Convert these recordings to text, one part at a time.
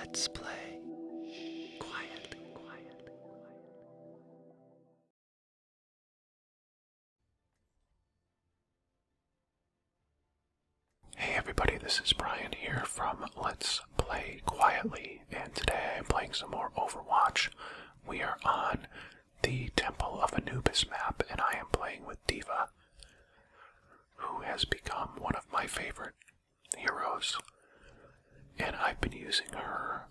Let's play quietly. Hey everybody, this is Brian here from Let's Play Quietly, and today I'm playing some more Overwatch. We are on the Temple of Anubis map, and I am playing with D.Va, who has become one of my favorite heroes. And I've been using her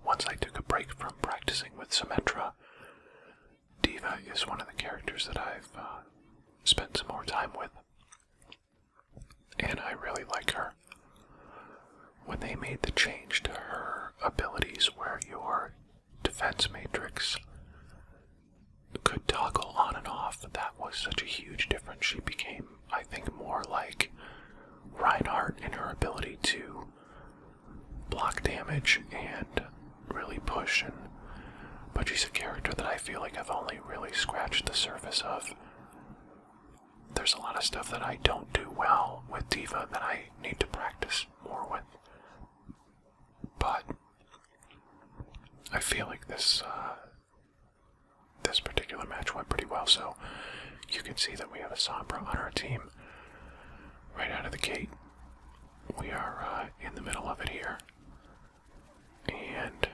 once I took a break from practicing with Symmetra. D.Va is one of the characters that I've spent some more time with, and I really like her. When they made the change to her abilities where your defense matrix could toggle on and off, that was such a huge difference. She became, I think, more like Reinhardt in her ability to block damage and really push, but she's a character that I feel like I've only really scratched the surface of. There's a lot of stuff that I don't do well with D.Va that I need to practice more with. But I feel like this particular match went pretty well, so you can see that we have a Sombra on our team right out of the gate. We are in the middle of it here, and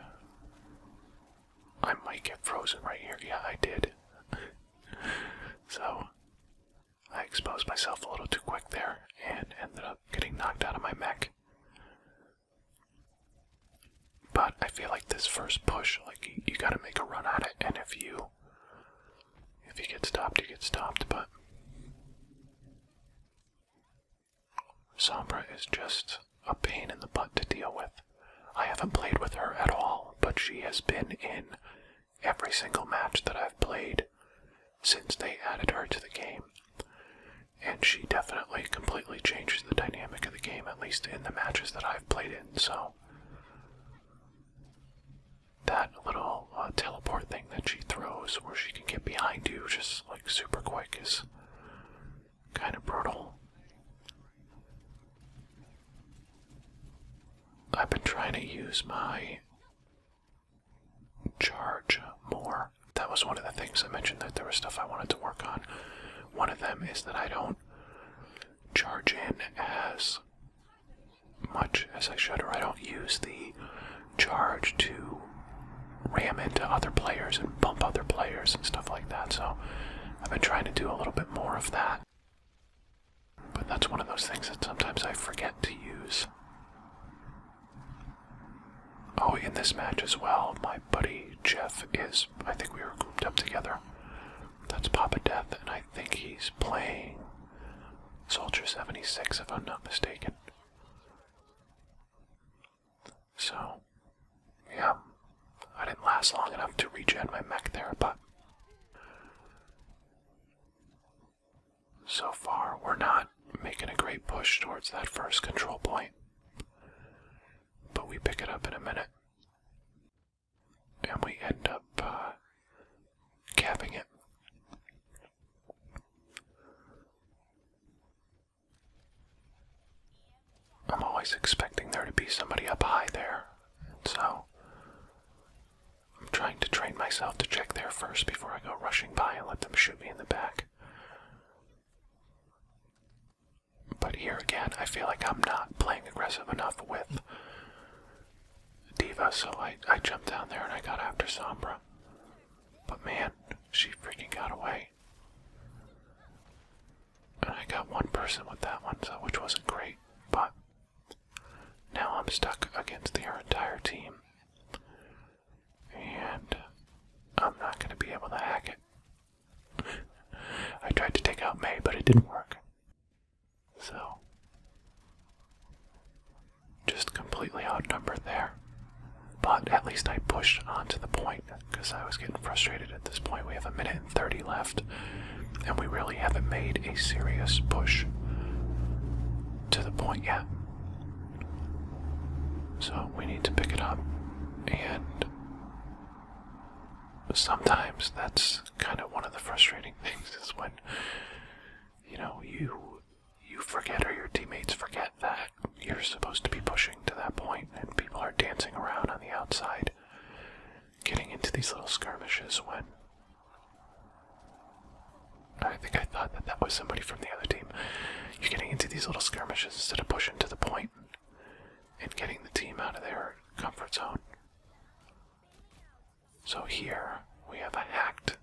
I might get frozen right here. Yeah, I did. So I exposed myself a little too quick there and ended up getting knocked out of my mech. But I feel like this first push, like you gotta make a run at it, and if you get stopped, you get stopped. But Sombra is just a pain in the butt to deal with. I haven't played with her at all, but she has been in every single match that I've played since they added her to the game. And she definitely completely changes the dynamic of the game, at least in the matches that I've played in. So that little teleport thing that she throws where she can get behind you just like super quick is kind of brutal. I've been trying to use my charge more. That was one of the things I mentioned, that there was stuff I wanted to work on. One of them is that I don't charge in as much as I should, or I don't use the charge to ram into other players and bump other players and stuff like that. So I've been trying to do a little bit more of that. But that's one of those things that sometimes I forget to use. Oh, in this match as well, my buddy Jeff is, I think we were grouped up together. That's Papa Death, and I think he's playing Soldier 76, if I'm not mistaken. So, yeah, I didn't last long enough to regen my mech there, but so far we're not making a great push towards that first control point. But we pick it up in a minute, and we end up capping it. I'm always expecting there to be somebody up high there, and so I'm trying to train myself to check there first before I go rushing by and let them shoot me in the back. But here again, I feel like I'm not playing aggressive enough with D.Va, so I jumped down there and I got after Sombra. But man, she freaking got away. And I got one person with that one, so which wasn't great, but now I'm stuck against their entire team. And I'm not going to be able to hack it. I tried to take out May, but it didn't work. So, just completely outnumbered there. But at least I pushed onto the point, because I was getting frustrated at this point. We have 1 minute and 30 left, and we really haven't made a serious push to the point yet. So we need to pick it up, and sometimes that's kind of one of the frustrating things, is when, you know, you forget, or your teammates forget, that you're supposed to be pushing to that point, and people are dancing around these little skirmishes when I think I thought that that was somebody from the other team. You're getting into these little skirmishes instead of pushing to the point and getting the team out of their comfort zone. So here we have a hacked.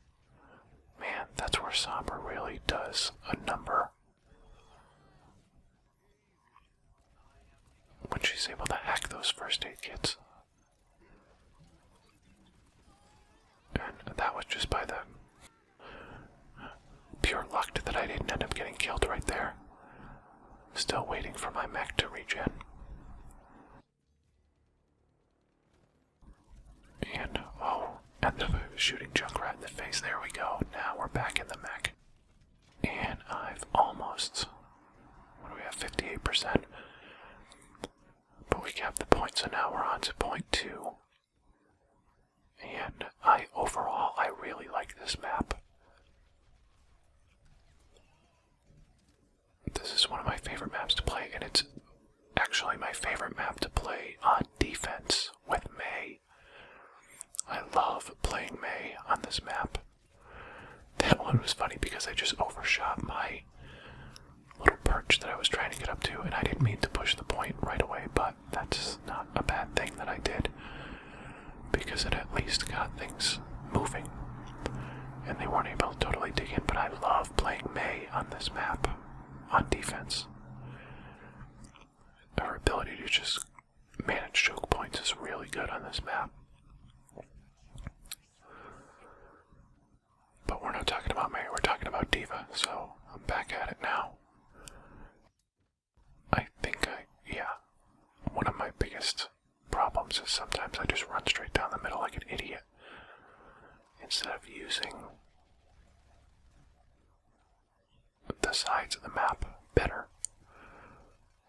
Man, that's where Sombra really does a number. When she's able to hack those first aid kits. And that was just by the pure luck that I didn't end up getting killed right there. Still waiting for my mech to regen. And, oh, end up shooting Junkrat in the face. There we go. Now we're back in the mech. And I've almost, what do we have, 58%? But we kept the point, so now we're on to point 2. And overall, I really like this map. This is one of my favorite maps to play, and it's actually my favorite map to play on defense with Mei. I love playing Mei on this map. That one was funny because I just overshot my little perch that I was trying to get up to, and I didn't mean to push the point right away, but that's not a bad thing that I did, because it at least got things moving, and they weren't able to totally dig in. But I love playing Mei on this map, on defense. Her ability to just manage choke points is really good on this map. But we're not talking about Mei, we're talking about D.Va, so I'm back at it now. One of my biggest problems is sometimes I just run straight down the middle like an idiot instead of using the sides of the map better.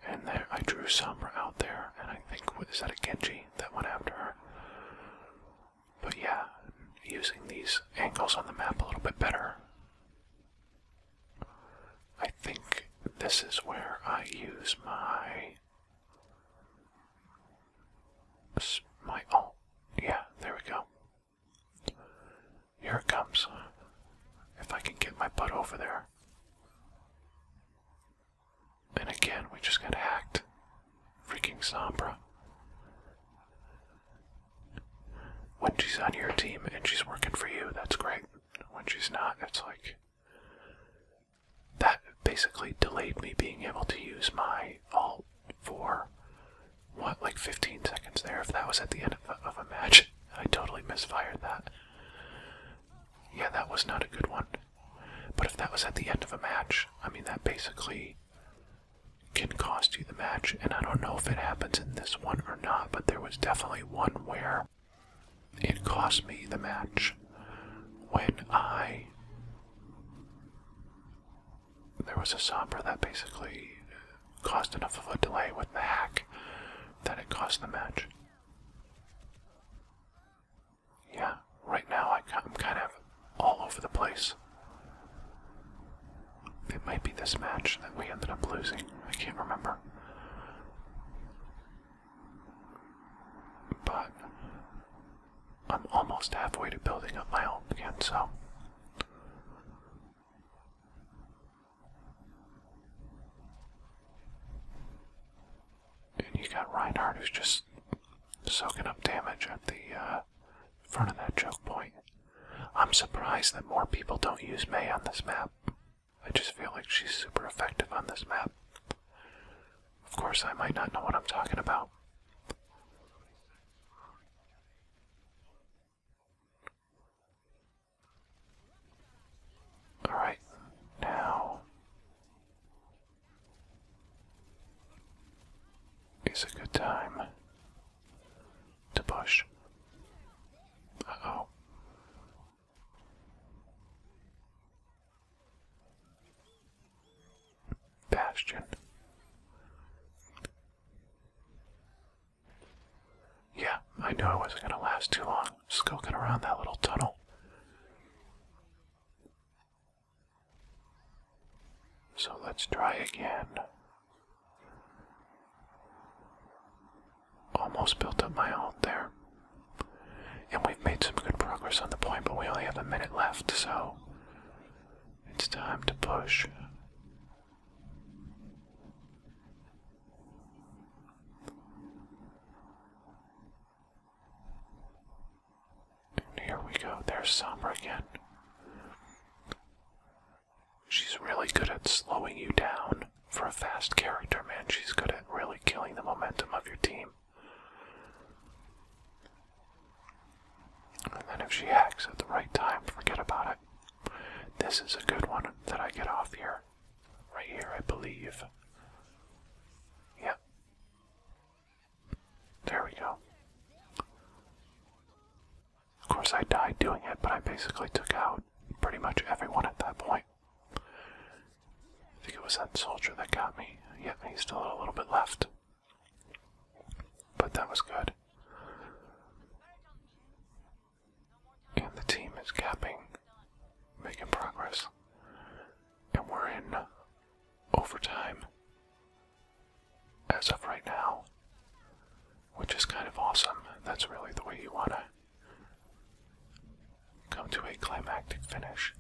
And there, I drew Sombra out there, and I think, is that a Genji that went after her? But yeah, using these angles on the map a little bit better. I think this is where I use oh, yeah, there we go. Here it comes. If I can get my butt over there. And again, we just got hacked. Freaking Sombra. When she's on your team and she's working for you, that's great. When she's not, it's like... That basically delayed me being able to use my ult for, what, like 15 seconds there. If that was at the end of a match, I totally misfired that. Yeah, that was not a good one. But if that was at the end of a match, I mean, that basically can cost you the match. And I don't know if it happens in this one or not, but there was definitely one where it cost me the match when there was a Sombra that basically caused enough of a delay with the hack that it cost the match. Yeah, right now I'm kind of all over the place. It might be this match that we ended up losing. I can't remember. But I'm almost halfway to building up my ult again, so... And you got Reinhardt, who's just soaking up damage at the front of that choke point. I'm surprised that more people don't use Mei on this map. I just feel like she's super effective on this map. Of course, I might not know what I'm talking about. Alright, now is a good time to push. Uh-oh. Bastion. Yeah, I knew I wasn't going to last too long, skulking around that little tunnel. So let's try again. Almost built up my ult there. And we've made some good progress progress on the point, but we only have a minute left, so it's time to push. And here we go. There's Sombra again. She's really good at slowing you down for a fast character, man. She's good at really killing the momentum of your team. And then if she hacks at the right time, forget about it. This is a good one that I get off here. Right here, I believe. Yep. There we go. Of course, I died doing it, but I basically took out pretty much everyone at that point. I think it was that soldier that got me. Yep, he's still a little bit left. But that was good. And the team is capping, making progress. And we're in overtime as of right now, which is kind of awesome. That's really the way you want to come to a climactic finish.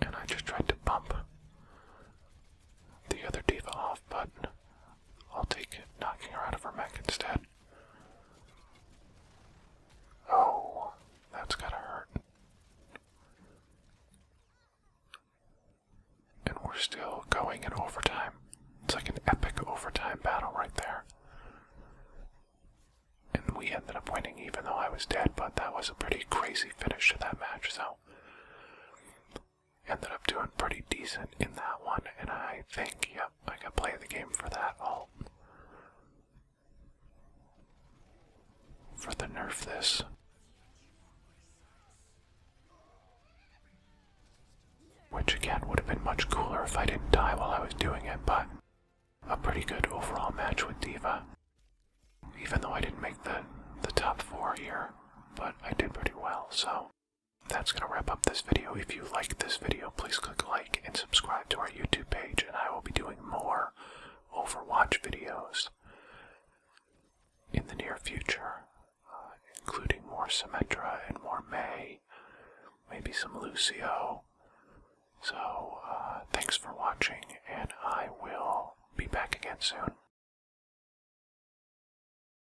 And I just tried to bump the other D.Va off, but I'll take it, knocking her out of her mech instead. Oh, that's gotta hurt. And we're still going in overtime. It's like an epic overtime battle right there. And we ended up winning even though I was dead, but that was a pretty crazy finish to that match, so ended up doing pretty decent in that one, and I think, yep, I can play the game for that all. For the nerf this. Which again would have been much cooler if I didn't die while I was doing it, but a pretty good overall match with D.Va. Even though I didn't make the top 4 here, but I did pretty well, so that's going to wrap up this video. If you liked this video, please click like and subscribe to our YouTube page, and I will be doing more Overwatch videos in the near future, including more Symmetra and more Mei, maybe some Lucio. So, thanks for watching, and I will be back again soon.